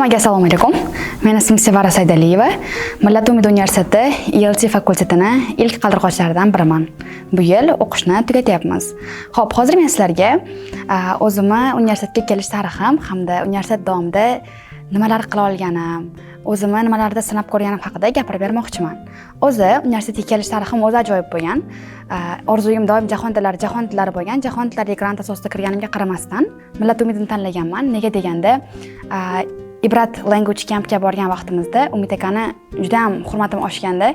Hammaga assalomu alaykum. Men ismim Sevara Saydaliyeva. Millat umidi universiteti ILT fakultetini ilk qaldirg'ochlaridan biriman. Bu yil o'qishni tugatyapmiz. Xo'p, hozir men sizlarga o'zimni universitetga kelish tarixim hamda universitet davomida nimalar qila olganim, o'zimni nimalarda sinab ko'rganim haqida gapirib bermoqchiman. O'zi universitetga kelish tarixim o'zi ajoyib bo'lgan. Orzuyim doim jahon tillari bo'lgan. Jahon tillariga grant asosida kirganimga qaramasdan millat umidini tanlaganman. Nega deganda, Ibrat Language Campga borgan vaqtimizda Umid akani juda ham hurmatim oshganda,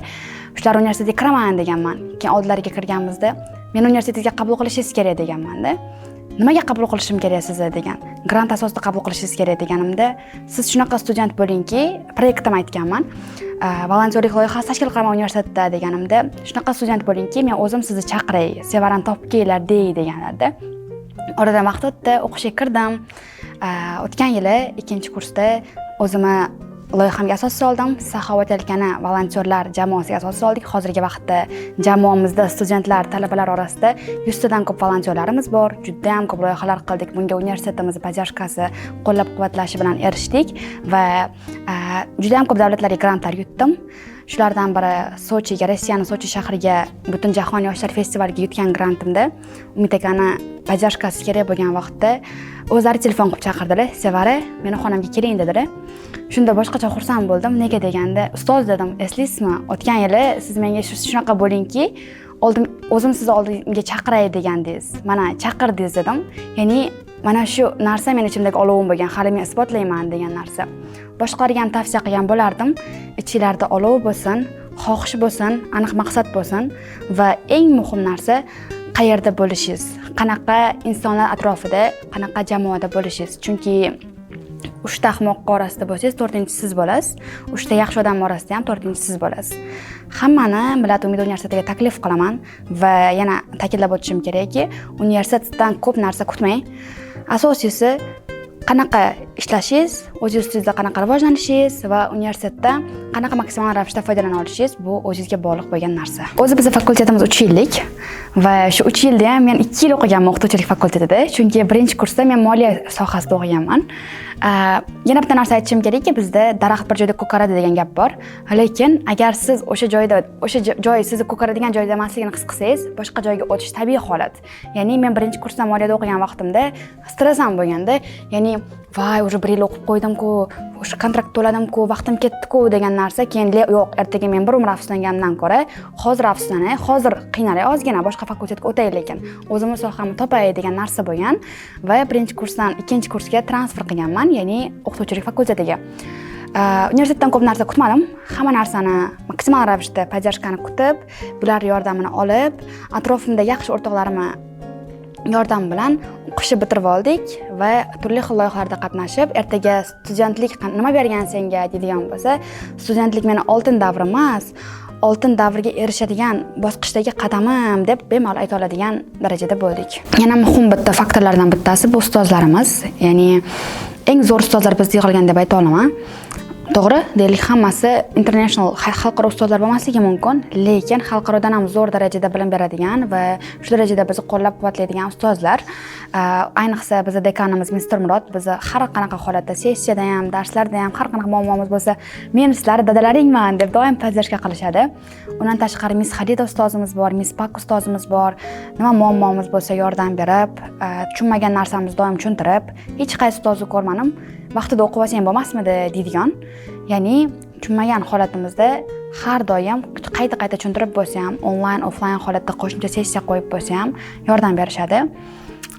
shular universitetiga kiraman deganman. Keyin oldilariga kirganimizda, meni universitetga qabul qilishingiz kerak deganman-da. Nimaga qabul qilishim kerak sizni degan. Grant asosida qabul qilishingiz kerak deganimda, siz shunaqa student bo'lingki, proyektim aytganman. Volontyorlik loyihasi tashkil qilaman universitetda deganimda, shunaqa student bo'lingki, men o'zim sizni chaqiray, Sevarani topib kelinglar deganlarda. Oradan vaqt o'tdi, o'qishga kirdim. O'tgan yili 2-kursda o'zimni loyihamga asos soldim. Saxovat yelkani volontyorlar jamoasiga asos soldik. Hozirgi vaqtda jamoamizda studentlar, talabalar orasida 100 tadan ko'p volontyorlarimiz bor. Juda ham ko'p loyihalar qildik. Bunga universitetimiz bajarishkasi qo'llab-quvvatlashi bilan erishdik va juda ham ko'p davlatlarga grantlar yutdim. Shulardan biri Sochiga, Rossiyaning Sochi shahriga butun jahon yoshlar festivaliga yutgan grantimda Umid akani bajarishkasi kerak bo'lgan vaqtda o'zlari telefon qilib chaqirdilar. Sevara, meni xonamga keling dedilar. Shunda boshqacha xursand bo'ldim. Nega deganda, ustoz dedim, eslaysizmi? O'tgan yili siz menga shunaqa bo'lingki, o'zim sizni oldimga chaqiray degandingiz. Mana chaqirdingiz dedim. Ya'ni mana shu narsa men ichimdagi olovim bo'lgan, hali men isbotlayman degan narsa. Boshqalarga ham tavsiya qilgan bo'lardim. Ichingizda olov bo'lsin, xohish bo'lsin, aniq maqsad bo'lsin va eng muhim narsa qayerda bo'lishingiz, qanaqa insonlar atrofida, qanaqa jamoada bo'lishingiz. Chunki 3 ta ahmoq orasida bo'lsangiz, 4-inchisi siz bo'lasiz. 3 ta yaxshi odam orasida ham 4-inchisi siz bo'lasiz. Hammani Millat umidi universitetiga taklif qilaman va yana ta'kidlab o'tishim kerakki, universitetdan ko'p narsa kutmang. Asosiysi qanaqa ishlashingiz, o'zingizda qanaqa rivojlanishingiz va universitetdan qanaqa maksimal ravishda foydalana olishingiz bu o'zingizga bog'liq bo'lgan narsa. O'zi bizning fakultetimiz 3 yillik va shu 3 yilda ham men 2 yil o'qiganman o'qituvchilik fakultetida, chunki 1-kursda men moliya sohasida o'qiganman. Yana bitta narsa aytishim kerakki, bizda daraxt bir joyda ko'karadi degan gap bor. Lekin agar siz o'sha joy sizni ko'karadigan joyda emasligini his qilsangiz, boshqa joyga o'tish tabiiy holat. Ya'ni men 1-kursda moliyada o'qigan vaqtimda stress ham bo'lganda, ya'ni voy, уже 1 yil o'qib qo'ydim-ku, o'sha kontrakt to'ladim-ku, vaqtim ketdi-ku degan narsa, keyin yo'q, ertaga men bir umr afsuslanganimdan ko'ra, hozir afsuslanay, hozir qiynalay, ozgina boshqa fakultetga o'tay, lekin o'zimni sohamni topay degan narsa bo'lgan va 1-kursdan 2-kursga transfer qilganman, ya'ni o'qituvchilik fakultetiga. Universitetdan ko'p narsa kutmadim. Hamma narsani maksimal ravishda bajarishni kutib, bular yordamini olib, atrofimda yaxshi o'rtoqlarimni yordam bilan o'qishni bitirib oldik va turli xil loyihalarda qatnashib, ertaga studentlik nima bergan senga deydigan bo'lsa, studentlik meni oltin davrim emas, oltin davrga erishadigan bosqichdagi qadamim deb bemalol ayta oladigan darajada bo'ldik. Yana muhim bitta faktorlardan bittasi bu ustozlarimiz, ya'ni eng zo'r ustozlar bizda yig'ilgan deb ayta olaman. To'g'ri, deylik, hammasi international xalqaro ustozlar bo'lmasligi mumkin, lekin xalqarodan ham zo'r darajada bilim beradigan va shu darajada bizni qo'llab-quvvatlaydigan ustozlar. Ayniqsa bizning dekanimiz Mr. Murod bizni har qanaqa holatda, sessiyada ham, darslarda ham har qanaqa muammomiz bo'lsa, men sizlar dadalaringman deb doim podдержка qilishadi. Undan tashqari Miss Hadida ustozimiz bor, Miss Pak ustozimiz bor. Nima muammomiz bo'lsa yordam berib, tushunmagan narsamizni doim tushuntirib, hech qaysi ustozni ko'rmadim, vaqtida o'qib olsang bo'lmasmidi deydigan. Ya'ni tushunmagan holatimizda har doim qayta tushuntirib bo'lsa ham, onlayn, offlayn holatda qo'shimcha sessiya qo'yib bo'lsa ham yordam berishadi.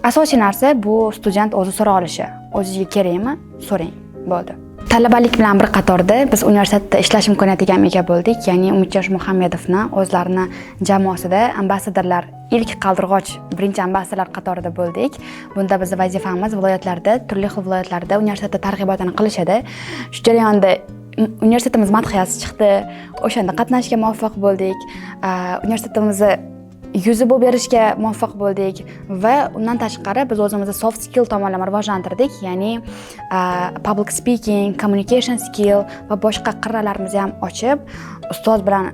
Asosiy narsa bu student o'zi so'ra olishi. O'ziga kerakmi? So'rang. Bo'ldi. Talabalik bilan bir qatorda biz universitetda ishlash imkoniyatiga ega bo'ldik. Ya'ni Umidjon Muhammedovni o'zlarini jamoasida ambasadorlar, ilk qaldirg'och birinchi ambasadorlar qatorida bo'ldik. Bunda bizning vazifamiz viloyatlarda, turli xil viloyatlarda universitetda targ'ibotini qilishadi. Shu jarayonda universitetimiz madhiyasi chiqdi. O'shanda qatnashga muvaffaq bo'ldik. Universitetimizni yuzi bo'lib berishga muvaffaq bo'ldik va undan tashqari biz o'zimizni soft skill tomonlama rivojlantirdik, ya'ni public speaking, communication skill va boshqa qirralarimizni ham ochib, ustoz bilan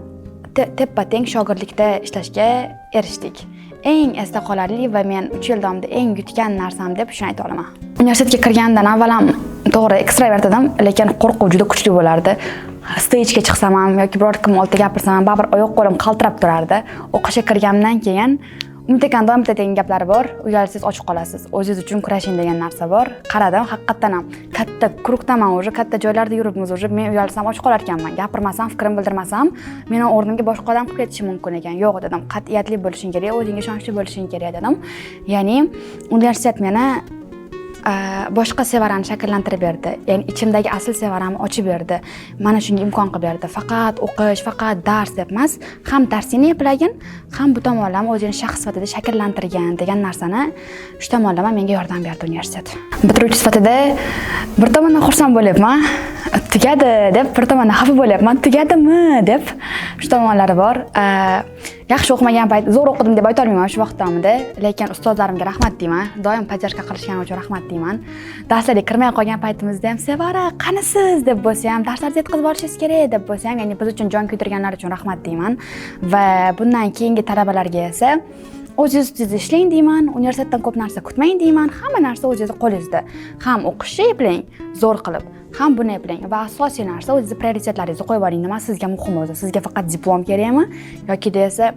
teppa-teng shogirdlikda ishlashga erishdik. eng esda qolarli va men 3 yil davomida eng yutgan narsam deb shuni ayta olaman. Universitetga kirgandan avval ham to'g'ri ekstravert edim, lekin qo'rquv juda kuchli bo'lardi. Stagega chiqsam ham yoki biror kim oldida gapirsam ham baribir oyoq qo'lim qaltirab turardi. O'qishga kirgandan keyin umid ekan doim aytadigan gaplari bor. Uyalsangiz ochib qolasiz. O'zingiz uchun kurashing degan narsa bor. Qaradim, haqiqatan ham katta kurukdaman уже, katta joylarda yuribmiz уже. Men uyalsam ochib qolar ekanman. Gapirmasam, fikrim bildirmasam, meni o'rnimga boshqa odam qilib ketishi mumkin ekan. Yo'q dedim. Qat'iyatli bo'lishing kerak, o'zingga ishonchli bo'lishing kerak dedim. Ya'ni universitet meni boshqa Sevarani shakllantirib berdi. Ya'ni ichimdagi asl Sevaramni ochib berdi. Mana shunga imkon qilib berdi. Faqat o'qish, faqat dars deb emas, ham darsingni eplagin, ham bu tomonlama o'zingni shaxs sifatida shakllantirgan degan narsani shu tomonlama menga yordam berdi universitet. Bitiruvchi sifatida bir tomondan xursand bo'lyapman. Tugadi deb, bir tomondan xafa bo'lyapman. Tugadimi deb shu tomonlari bor. Yaxshi o'qimagan payt zo'r o'qidim deb ayta olmayman shu vaqt davomida, lekin ustozlarimga rahmat deyman. Doim podдержка qilishgani uchun rahmat deyman. Darslarga kirmay qolgan paytimizda ham "Sevara, qanisiz?" deb bo'lsa ham, darslarga yetkazib borishingiz kerak deb bo'lsa ham, ya'ni biz uchun jon kuydirganlar uchun rahmat deyman. Va bundan keyingi talabalarga esa o'zingiz ishlang deyman, universitetdan ko'p narsa kutmang deyman. Hamma narsa o'zingizning qo'lingizda. Ham o'qishni eplang, zo'r qilib, ham buni eplang va asosiy narsa o'zingizning prioritetlaringizni qo'yib oling. Nima sizga muhim o'zi? Sizga faqat diplom kerakmi yoki desa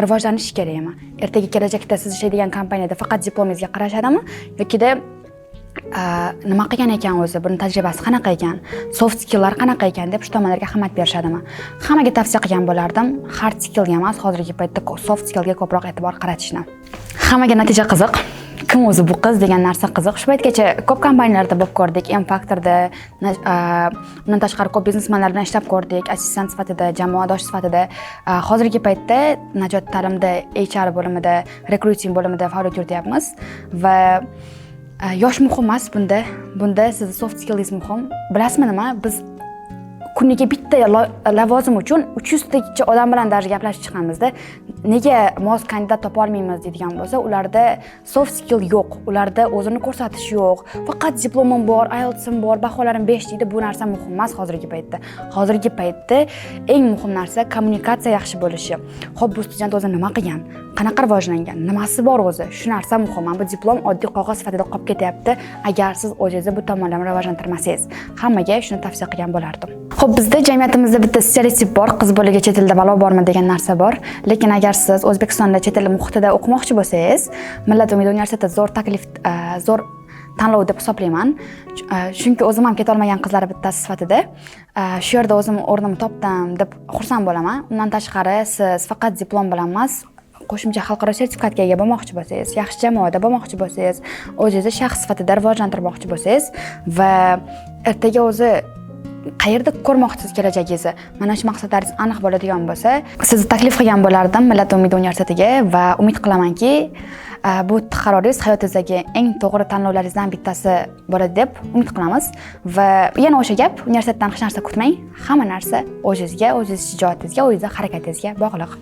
rivojlanish kerakmi? Ertaga kelajakda siz ishlaydigan kompaniyada faqat diplomingizga qarashadimi yoki-da nima qilgan ekan o'zi, buni tajribasi qanaqa ekan, soft skilllar qanaqa ekan deb shu tomonlarga ahamiyat berishadimi? Hammaga tavsiya qilgan bo'lardim, hard skillga emas, hozirgi paytda soft skillga ko'proq e'tibor qaratishni. Hammaga natija qiziq. Kim o'zi bu qiz degan narsa qiziq. Shu paytgacha ko'p kompaniyalarda bo'lib ko'rdik, M-Factorda, undan tashqari ko'p biznesmenlar bilan ishlab ko'rdik, assistent sifatida, jamoadosh sifatida. Hozirgi paytda Najot ta'limda HR bo'limida, recruiting bo'limida faoliyat yurityapmiz va yosh muhim emas bunda siz soft skillingiz muhim. Bilasizmi nima? Biz kuniga bitta lavozim uchun 300 tacha odam bilan даже gaplashib chiqamizda. Nega mos kandidat topa olmaymiz deydigan bo'lsa, ularda soft skill yo'q, ularda o'zini ko'rsatish yo'q. Faqat diplomim bor, IELTS'im bor, baholarim 5 deydi. Bu narsa muhim emas hozirgi paytda. Hozirgi paytda eng muhim narsa kommunikatsiya yaxshi bo'lishi. Xo'p, bu student o'zi nima qilgan? Qanaqa rivojlangan? Nimasi bor o'zi? Shu narsa muhim. Bu diplom oddiy qog'oz sifatida qolib ketyapti. Agar siz o'zingizni bu tomonlama rivojlantirmasangiz, hammaga shuni tavsiya qilgan bo'lardim. Xo'p, bizda jamiyatimizda bitta stereotip bor, qiz bolaga chet elda balo bormi degan narsa bor. Lekin agar siz O'zbekistonda chet el muhitida o'qimoqchi bo'lsangiz, Millat umidi universiteti zo'r taklif, zo'r tanlov deb hisoblayman. Chunki o'zim ham keta olmagan qizlar bittasi sifatida shu yerda o'zim o'rnimni topdim deb xursand bo'laman. Undan tashqari siz faqat diplom bilan emas, qo'shimcha xalqaro sertifikatga ega bo'lmoqchi bo'lsangiz, yaxshi jamoada bo'lmoqchi bo'lsangiz, o'zingizni shaxs sifatida rivojlantirmoqchi bo'lsangiz va ertaga o'zi qayerda ko'rmoqchisiz kelajagingizni, mana shu maqsadlaringiz aniq bo'ladigan bo'lsa, sizni taklif qilgan bo'lardim Millat umidi universitetiga va umid qilamanki, bu qaroringiz hayotingizdagi eng to'g'ri tanlovlaringizdan bittasi bo'ladi deb umid qilamiz va yana o'sha gap, universitetdan hech narsa kutmang, hamma narsa o'zingizga, o'zingiz shijoatingizga, o'zingizning harakatingizga bog'liq.